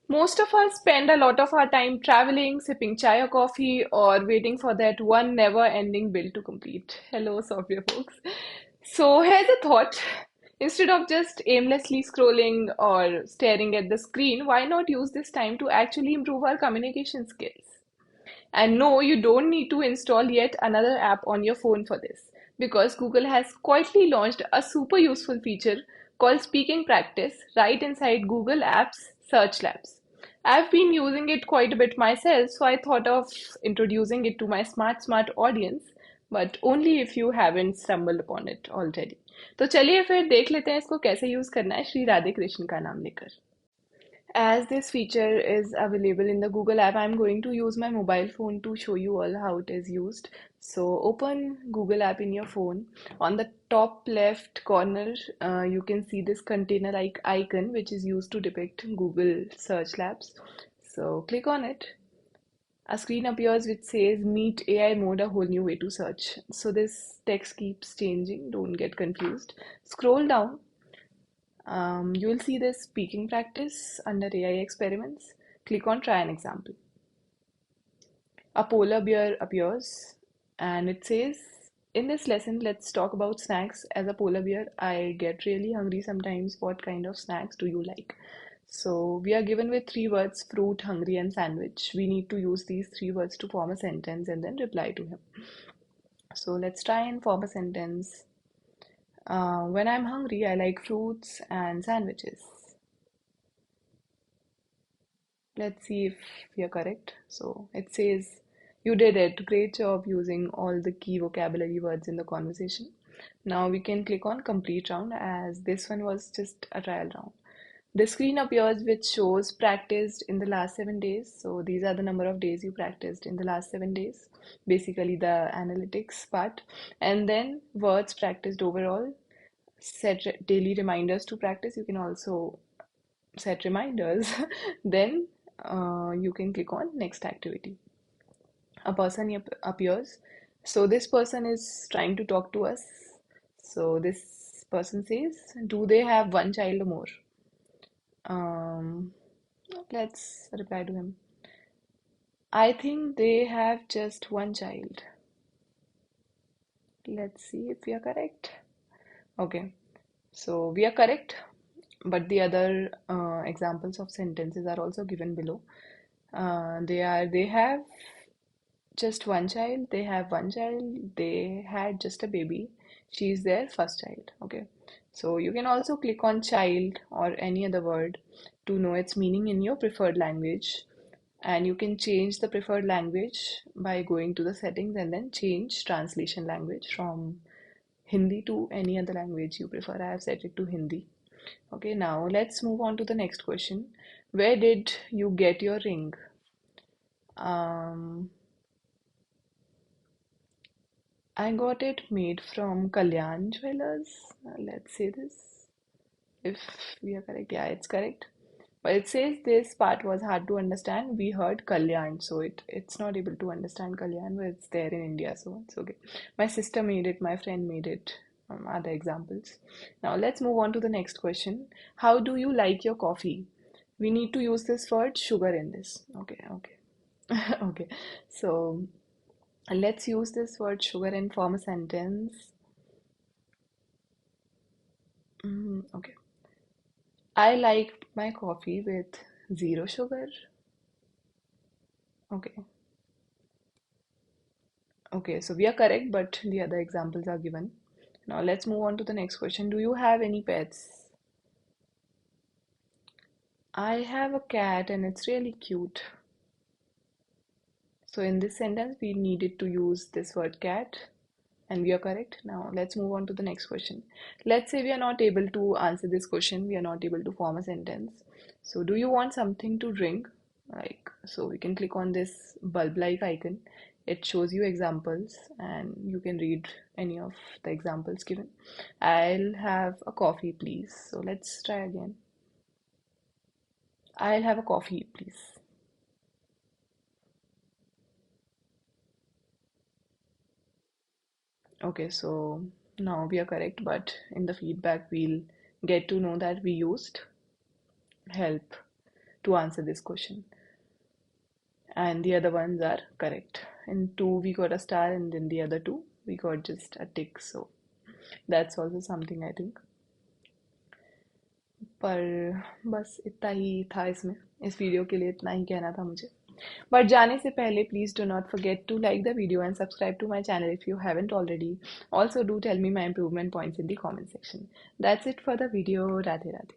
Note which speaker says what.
Speaker 1: Most of us spend a lot of our time traveling, sipping chai or coffee, or waiting for that one never-ending bill to complete. Hello, software folks. So here's a thought. Instead of just aimlessly scrolling or staring at the screen, why not use this time to actually improve our communication skills? And no, you don't need to install yet another app on your phone for this, because Google has quietly launched a super useful feature called Speaking Practice right inside Google Apps Search Labs. I've been using it quite a bit myself, so I thought of introducing it to my smart audience, but only if you haven't stumbled upon it already. तो चलिए फिर देख लेते हैं इसको कैसे use करना है श्री राधे कृष्ण का नाम लेकर. As this feature is available in the Google app, I'm going to use my mobile phone to show you all how it is used. So open Google app in your phone. On the top left corner, you can see this container-like icon, which is used to depict Google Search Labs. So click on it. A screen appears which says Meet AI mode, a whole new way to search. So this text keeps changing, don't get confused. Scroll down. You will see this speaking practice under AI experiments. Click on try an example. A polar bear appears and it says, in this lesson, let's talk about snacks. As a polar bear, I get really hungry sometimes. What kind of snacks do you like? So we are given with three words, fruit, hungry, and sandwich. We need to use these three words to form a sentence and then reply to him. So let's try and form a sentence. When I'm hungry, I like fruits and sandwiches. Let's see if we are correct. So it says, you did it. Great job using all the key vocabulary words in the conversation. Now we can click on complete round as this one was just a trial round. The screen appears which shows practiced in the last 7 days. So these are the number of days you practiced in the last 7 days. Basically the analytics part. And then words practiced overall. Set daily reminders to practice. You can also set reminders. Then you can click on next activity. A person appears. So this person is trying to talk to us. So this person says, do they have one child or more? Um, let's reply to him. I think they have just one child. Let's see if we are correct. Okay, so we are correct, but the other examples of sentences are also given below. They have just one child, they have one child, they had just a baby, she's their first child. Okay, so you can also click on child or any other word to know its meaning in your preferred language, and you can change the preferred language by going to the settings and then change translation language from Hindi to any other language you prefer. I have set it to Hindi. Okay, now let's move on to the next question. Where did you get your ring? um I got it made from Kalyan Jewelers. Let's say this. If we are correct, yeah, it's correct. But it says this part was hard to understand. We heard Kalyan, so it's not able to understand Kalyan, but it's there in India, so it's okay. My sister made it, my friend made it. Other examples. Now let's move on to the next question. How do you like your coffee? We need to use this word sugar in this. Okay, okay. Okay. So let's use this word sugar and form a sentence. Okay. I like my coffee with zero sugar. Okay. Okay, so we are correct, but the other examples are given. Now let's move on to the next question. Do you have any pets? I have a cat and it's really cute. So in this sentence, we needed to use this word cat, and we are correct. Now let's move on to the next question. Let's say we are not able to answer this question, we are not able to form a sentence. So do you want something to drink? Like, so we can click on this bulb-like icon. It shows you examples and you can read any of the examples given. I'll have a coffee, please. So let's try again. I'll have a coffee, please. Okay, so now we are correct, but in the feedback, we'll get to know that we used help. to answer this question, and the other ones are correct. In two we got a star, and in the other two we got just a tick. So that's also something I think. पर बस इतना ही था इसमें, इस video के लिए इतना ही कहना था मुझे. बट जाने से पहले please do not forget to like the video and subscribe to my channel if you haven't already. Also do tell me my improvement points in the comment section. That's it for the video. Radhe Radhe.